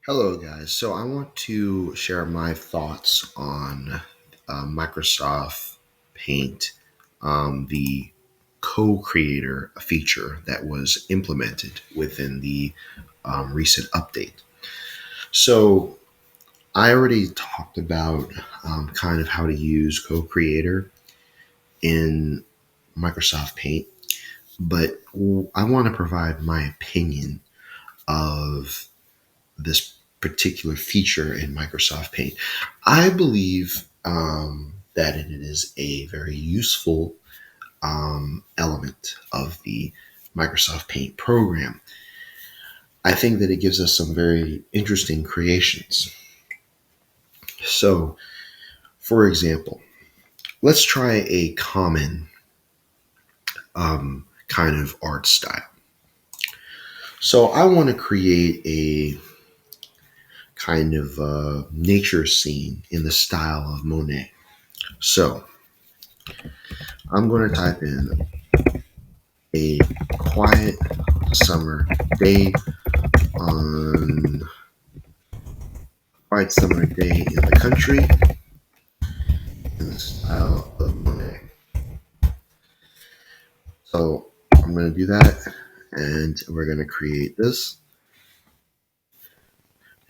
Hello, guys. So I want to share my thoughts on Microsoft Paint, the co-creator feature that was implemented within the recent update. So I already talked about kind of how to use co-creator in Microsoft Paint, but I want to provide my opinion of this particular feature in Microsoft Paint. I believe that it is a very useful element of the Microsoft Paint program. I think that it gives us some very interesting creations. So, for example, let's try a common kind of art style. So, I want to create a kind of nature scene in the style of Monet. So, I'm going to type in a quiet summer day on quiet summer day in the country in the style of Monet. So I'm going to do that, and we're going to create this,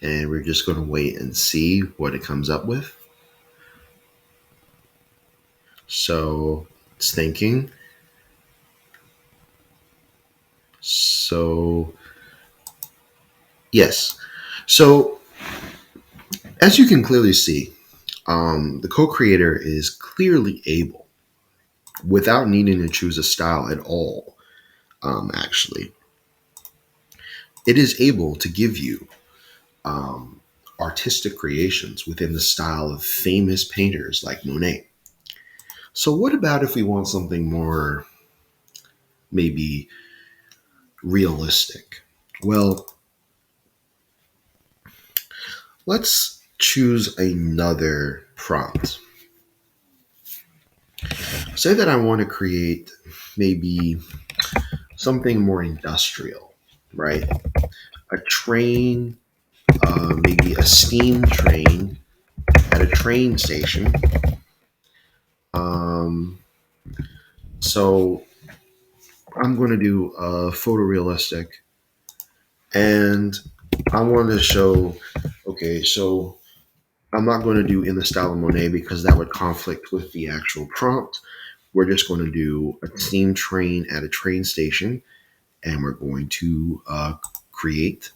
and we're just going to wait and see what it comes up with. So it's thinking. So yes. So as you can clearly see, the co-creator is clearly able, without needing to choose a style at all, actually, it is able to give you um, artistic creations within the style of famous painters like Monet. So, what about if we want something more maybe realistic? Well, let's choose another prompt. Say that I want to create maybe something more industrial, right? A train, maybe a steam train at a train station. Um, so I'm going to do a photorealistic, and I want to show. Okay, so I'm not going to do in the style of Monet because that would conflict with the actual prompt. We're just going to do a steam train at a train station, and we're going to create,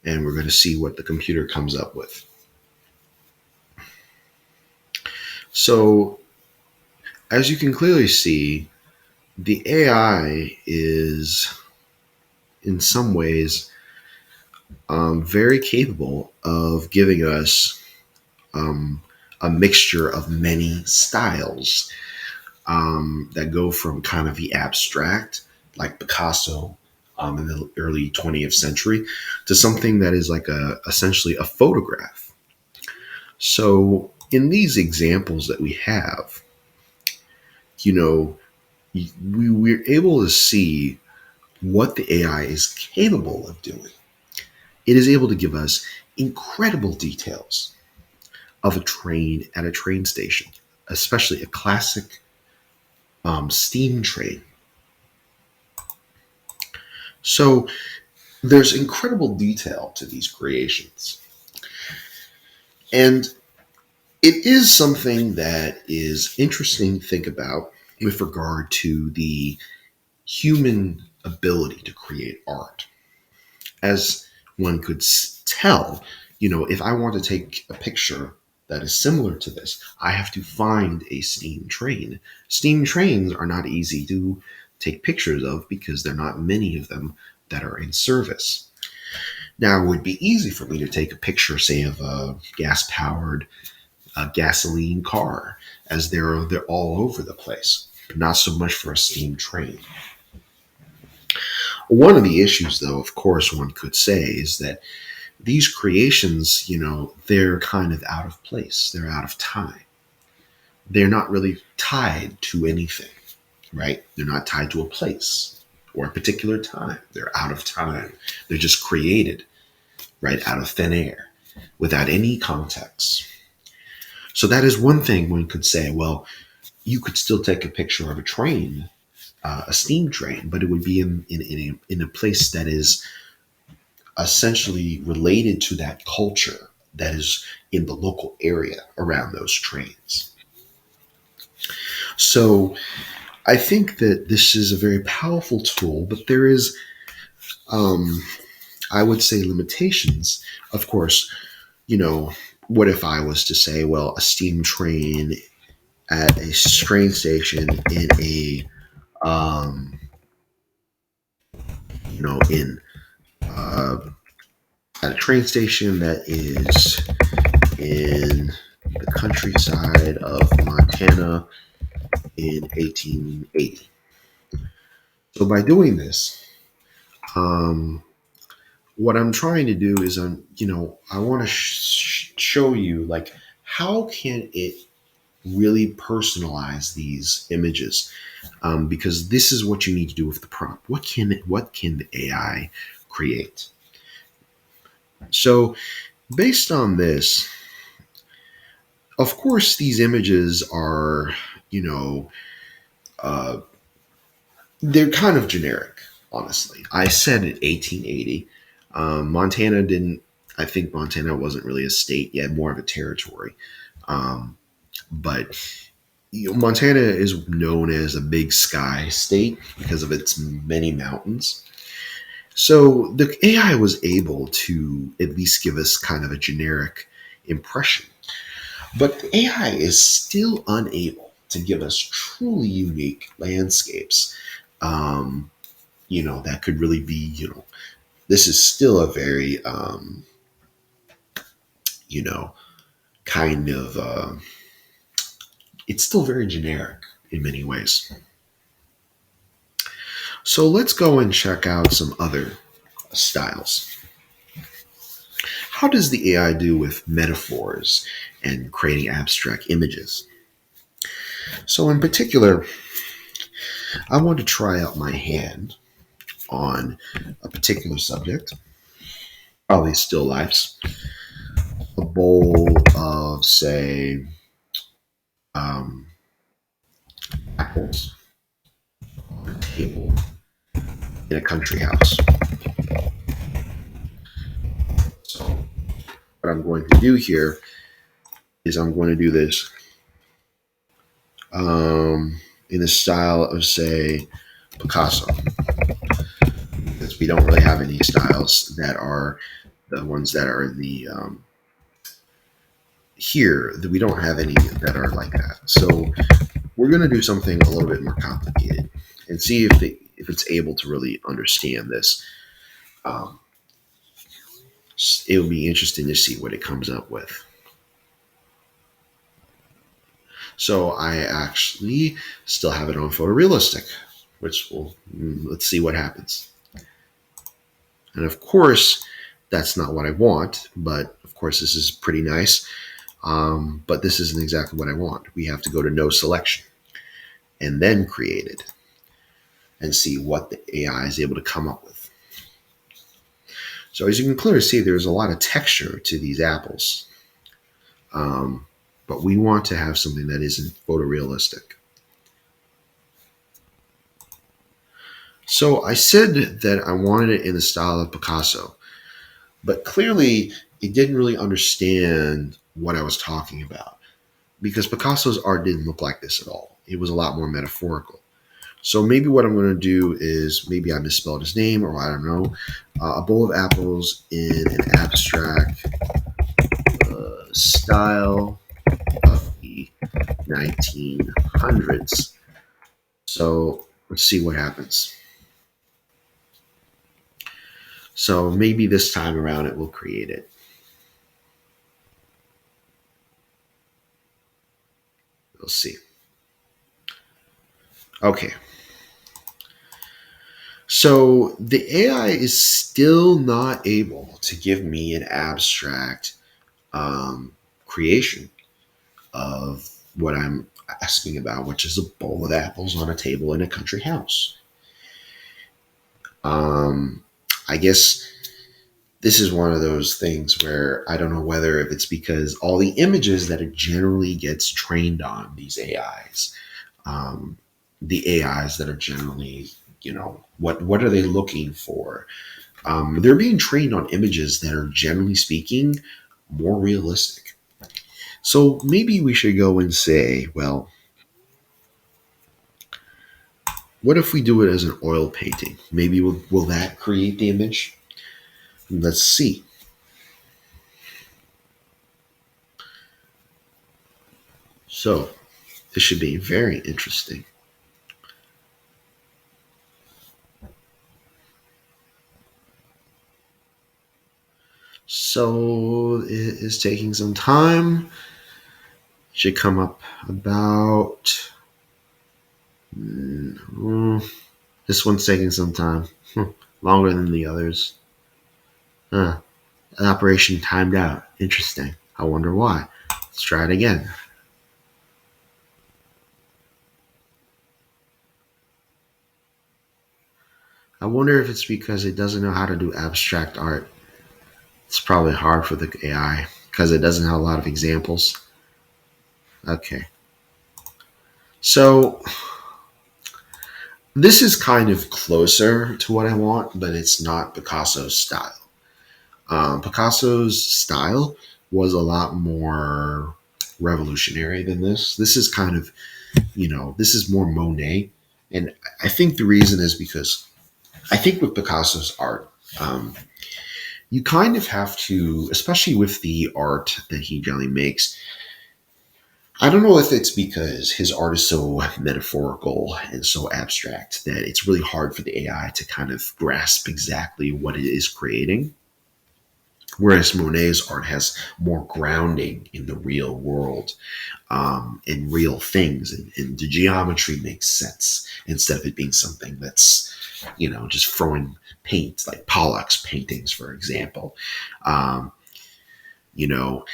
and we're going to see what the computer comes up with. So, as you can clearly see, the AI is in some ways very capable of giving us um, a mixture of many styles that go from kind of the abstract, like Picasso in the early 20th century, to something that is like essentially a photograph. So in these examples that we have, you know, we're able to see what the AI is capable of doing. It is able to give us incredible details of a train at a train station, especially a classic steam train. So there's incredible detail to these creations. And it is something that is interesting to think about with regard to the human ability to create art. As one could tell, if I want to take a picture that is similar to this, I have to find a steam train. Steam trains are not easy to take pictures of because there are not many of them that are in service. Now, it would be easy for me to take a picture, say, of a gas-powered gasoline car, as they're all over the place. But not so much for a steam train. One of the issues, though, of course, one could say, is that these creations, they're kind of out of place. They're out of time. They're not really tied to anything, right? They're not tied to a place or a particular time. They're out of time. They're just created. right out of thin air without any context. So that is one thing one could say, well, you could still take a picture of a train, a steam train, but it would be in a place that is essentially related to that culture that is in the local area around those trains. So I think that this is a very powerful tool, but there is, um, I would say, limitations. Of course, you know, what if I was to say, well, a steam train at a train station in a, um, in uh, at a train station that is in the countryside of Montana in 1880. So by doing this, um, what I'm trying to do is, I want to show you like how can it really personalize these images, because this is what you need to do with the prompt. What can the AI create? So based on this, of course, these images are, you know, uh, they're kind of generic, honestly. I said in 1880. Montana didn't, I think Montana wasn't really a state yet, more of a territory. Um, but Montana is known as a big sky state because of its many mountains. So the AI was able to at least give us kind of a generic impression. But the AI is still unable to give us truly unique landscapes. Um, that could really be, this is still a very, you know, kind of, it's still very generic in many ways. So let's go and check out some other styles. How does the AI do with metaphors and creating abstract images? So, in particular, I want to try out my hand on a particular subject, probably still lifes, a bowl of, say, um, apples on a table in a country house. So, what I'm going to do here is I'm going to do this in the style of, say, Picasso, because we don't really have any styles that are the ones that are the here. That we don't have any that are like that. So we're going to do something a little bit more complicated and see if it's able to really understand this. Um, it'll be interesting to see what it comes up with. So I actually still have it on photorealistic, which will, let's see what happens. And of course, that's not what I want, but of course, this is pretty nice. But this isn't exactly what I want. We have to go to no selection and then create it and see what the AI is able to come up with. So as you can clearly see, there's a lot of texture to these apples. But we want to have something that isn't photorealistic. So I said that I wanted it in the style of Picasso, but clearly it didn't really understand what I was talking about because Picasso's art didn't look like this at all. It was a lot more metaphorical. So maybe what I'm going to do is maybe I misspelled his name, or I don't know, a bowl of apples in an abstract style of the 1900s. So let's see what happens. So maybe this time around it will create it. We'll see. Okay. So the AI is still not able to give me an abstract creation of what I'm asking about, which is a bowl of apples on a table in a country house. Um, I guess This is one of those things where I don't know whether if it's because all the images that it generally gets trained on these AIs, um, the AIs that are generally, what are they looking for? They're being trained on images that are generally speaking more realistic. So maybe we should go and say, well, what if we do it as an oil painting? Maybe will that create the image? Let's see. So this should be very interesting. So it is taking some time. Should come up about. This one's taking some time. Longer than the others. Huh. An operation timed out. Interesting. I wonder why. Let's try it again. I wonder if it's because it doesn't know how to do abstract art. It's probably hard for the AI because it doesn't have a lot of examples. Okay. So this is kind of closer to what I want, but it's not Picasso's style. Picasso's style was a lot more revolutionary than this. This is kind of, this is more Monet. And I think the reason is because I think with Picasso's art, you kind of have to, especially with the art that he generally makes. I don't know if it's because his art is so metaphorical and so abstract that it's really hard for the AI to kind of grasp exactly what it is creating. Whereas Monet's art has more grounding in the real world, in real things, and the geometry makes sense instead of it being something that's, just throwing paint, like Pollock's paintings, for example. Um, you know,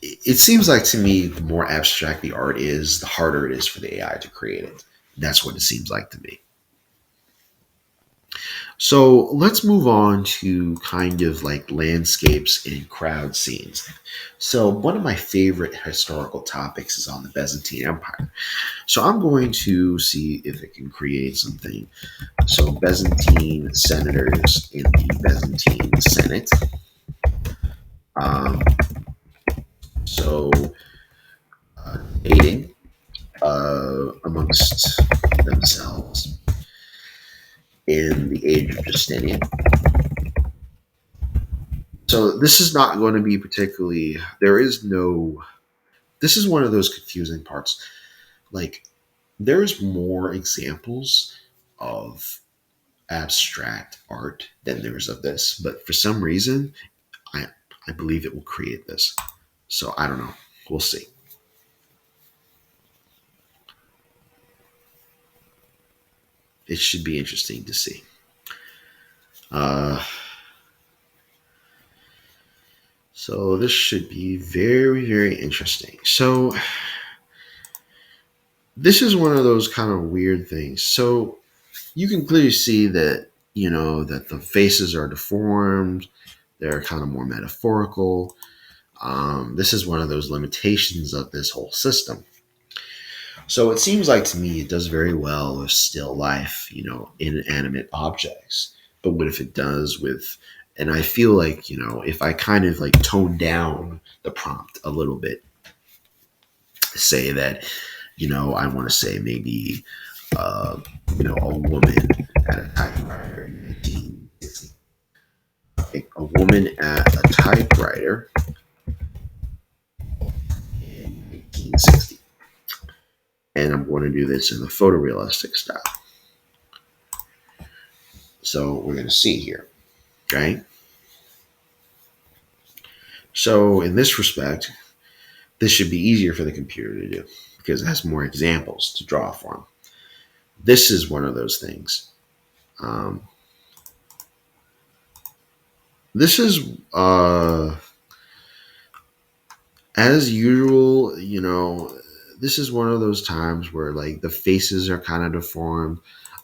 it seems like to me, the more abstract the art is, the harder it is for the AI to create it. That's what it seems like to me. So let's move on to kind of like landscapes and crowd scenes. So, one of my favorite historical topics is on the Byzantine Empire. So, I'm going to see if it can create something. So, Byzantine senators in the Byzantine Senate. Um, so, dating amongst themselves in the age of Justinian. So this is not going to be particularly. There is no. This is one of those confusing parts. Like there's more examples of abstract art than there's of this, but for some reason, I I believe it will create this. So I don't know. We'll see. It should be interesting to see. Uh, so this should be very very interesting. So this is one of those kind of weird things. So you can clearly see that that the faces are deformed. They're kind of more metaphorical. This is one of those limitations of this whole system. So it seems like to me it does very well with still life, inanimate objects. But what if it does with, and I feel like, if I kind of like tone down the prompt a little bit, say that, I want to say maybe, uh, a woman at a typewriter in 1960. A woman at a typewriter in 1860. And I'm going to do this in the photorealistic style. So we're going to see here, okay? So in this respect, this should be easier for the computer to do because it has more examples to draw from. This is one of those things. Um, this is, as usual, this is one of those times where like the faces are kind of deformed.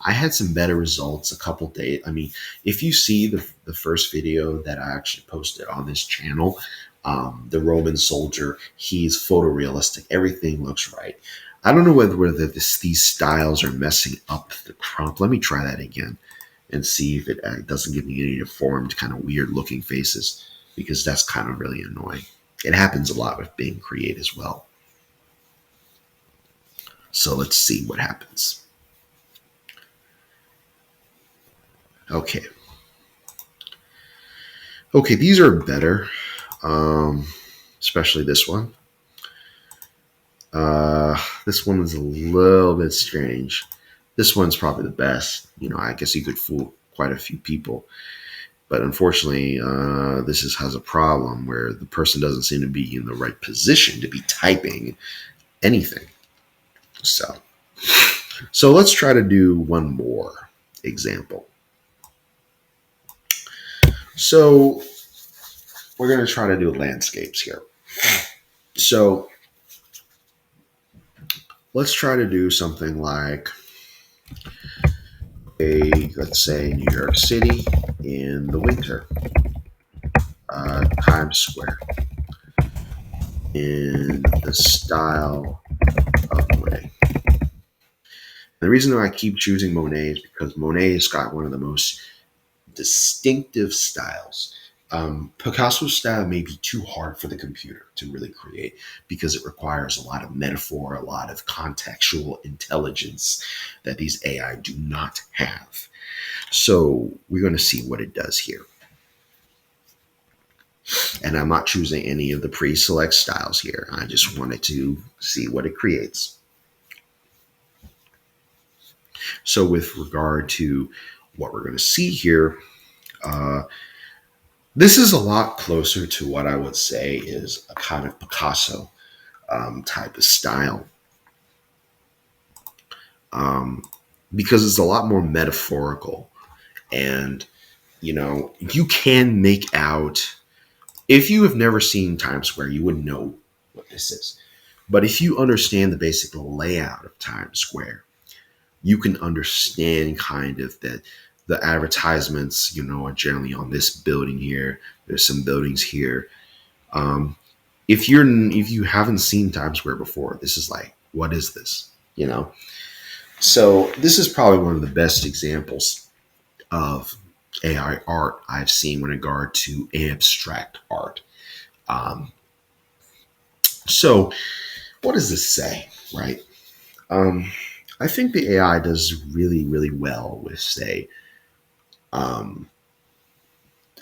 I had some better results a couple days. I mean, if you see the first video that I actually posted on this channel, the Roman soldier, he's photorealistic. Everything looks right. I don't know whether these styles are messing up the prompt. Let me try that again and see if it doesn't give me any deformed, kind of weird looking faces, because that's kind of really annoying. It happens a lot with Bing Create as well. So let's see what happens. Okay. Okay, these are better, especially this one. This one is a little bit strange. This one's probably the best. I guess you could fool quite a few people. But unfortunately, has a problem where the person doesn't seem to be in the right position to be typing anything. So let's try to do one more example. So we're going to try to do landscapes here. So let's try to do something like let's say New York City in the winter, Times Square, in the style of Monet. The reason why I keep choosing Monet is because Monet has got one of the most distinctive styles. Picasso's style may be too hard for the computer to really create because it requires a lot of metaphor, a lot of contextual intelligence that these AI do not have. So we're going to see what it does here. And I'm not choosing any of the pre-select styles here. I just wanted to see what it creates. So with regard to what we're going to see here, this is a lot closer to what I would say is a kind of Picasso type of style. Because it's a lot more metaphorical. And, you can make out, if you have never seen Times Square, you wouldn't know what this is. But if you understand the basic layout of Times Square, you can understand kind of that the advertisements, are generally on this building here. There's some buildings here. If you haven't seen Times Square before, this is like, what is this? So this is probably one of the best examples of AI art I've seen with regard to abstract art. So what does this say, right? I think the AI does really, really well with, say,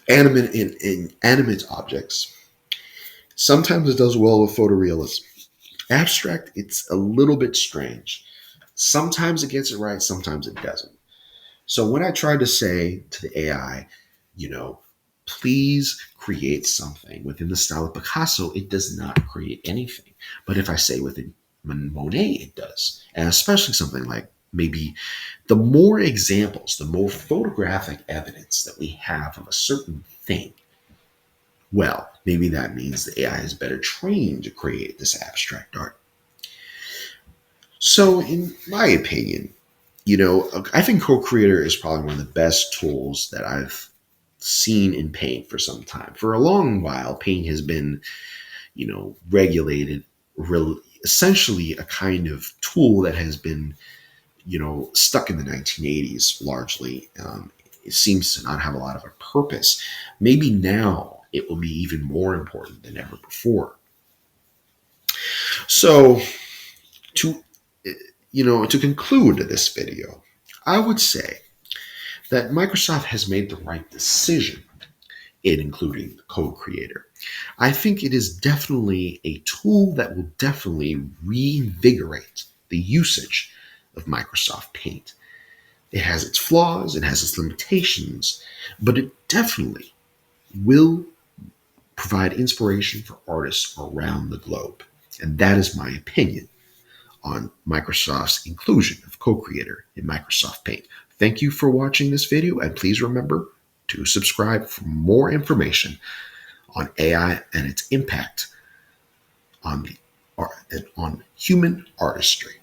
animate objects. Sometimes it does well with photorealism. Abstract, it's a little bit strange. Sometimes it gets it right, sometimes it doesn't. So when I tried to say to the AI, please create something within the style of Picasso, it does not create anything. But if I say within Monet, it does. And especially something like maybe the more examples, the more photographic evidence that we have of a certain thing, well, maybe that means the AI is better trained to create this abstract art. So in my opinion, I think Co-Creator is probably one of the best tools that I've seen in Paint for some time. For a long while, Paint has been, regulated, essentially a kind of tool that has been, stuck in the 1980s largely. It seems to not have a lot of a purpose. Maybe now it will be even more important than ever before. So to conclude this video, I would say that Microsoft has made the right decision in including the Co-Creator. I think it is definitely a tool that will definitely reinvigorate the usage of Microsoft Paint. It has its flaws, it has its limitations, but it definitely will provide inspiration for artists around the globe. And that is my opinion on Microsoft's inclusion of Co-Creator in Microsoft Paint. Thank you for watching this video, and please remember to subscribe for more information on AI and its impact on the on human artistry.